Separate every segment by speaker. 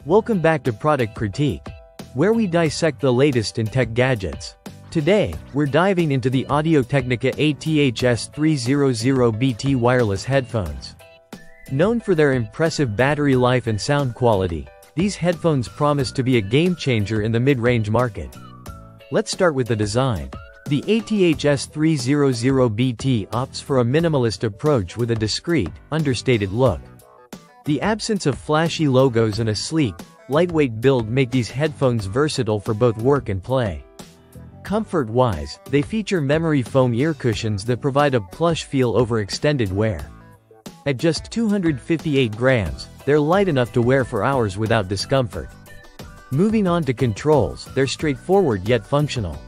Speaker 1: Welcome back to Product Critique, where we dissect the latest in tech gadgets. Today, we're diving into the Audio-Technica AT-HS300BT wireless headphones. Known for their impressive battery life and sound quality, these headphones promise to be a game-changer in the mid-range market. Let's start with the design. The AT-HS300BT opts for a minimalist approach with a discreet, understated look. The absence of flashy logos and a sleek, lightweight build make these headphones versatile for both work and play. Comfort-wise, they feature memory foam ear cushions that provide a plush feel over extended wear. At just 258 grams, they're light enough to wear for hours without discomfort. Moving on to controls, they're straightforward yet functional.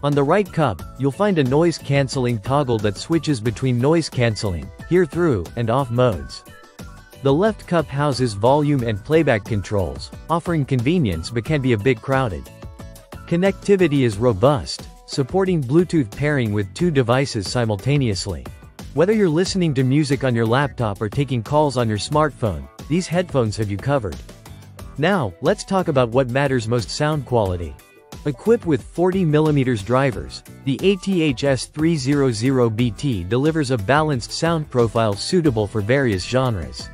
Speaker 1: On the right cup, you'll find a noise-canceling toggle that switches between noise-canceling, hear-through, and off modes. The left cup houses volume and playback controls, offering convenience but can be a bit crowded. Connectivity is robust, supporting Bluetooth pairing with two devices simultaneously. Whether you're listening to music on your laptop or taking calls on your smartphone, these headphones have you covered. Now, let's talk about what matters most: sound quality. Equipped with 40mm drivers, the AT-HS300BT delivers a balanced sound profile suitable for various genres.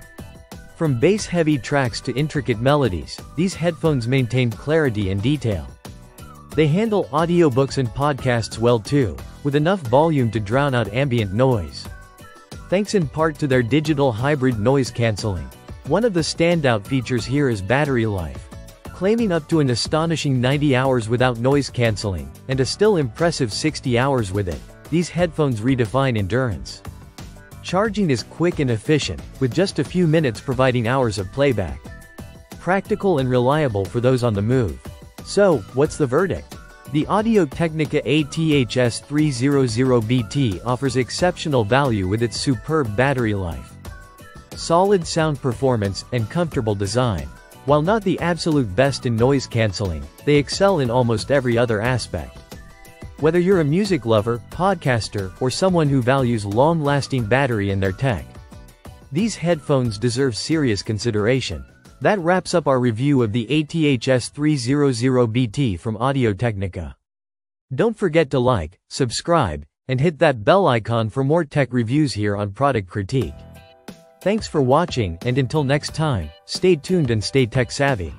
Speaker 1: From bass-heavy tracks to intricate melodies, these headphones maintain clarity and detail. They handle audiobooks and podcasts well too, with enough volume to drown out ambient noise. Thanks in part to their digital hybrid noise cancelling. One of the standout features here is battery life. Claiming up to an astonishing 90 hours without noise cancelling, and a still impressive 60 hours with it, these headphones redefine endurance. Charging is quick and efficient, with just a few minutes providing hours of playback. Practical and reliable for those on the move. So, what's the verdict? The Audio-Technica AT-HS300BT offers exceptional value with its superb battery life, solid sound performance, and comfortable design. While not the absolute best in noise cancelling, they excel in almost every other aspect. Whether you're a music lover, podcaster, or someone who values long-lasting battery in their tech, these headphones deserve serious consideration. That wraps up our review of the AT-HS300BT from Audio-Technica. Don't forget to like, subscribe, and hit that bell icon for more tech reviews here on Product Critique. Thanks for watching, and until next time, stay tuned and stay tech savvy.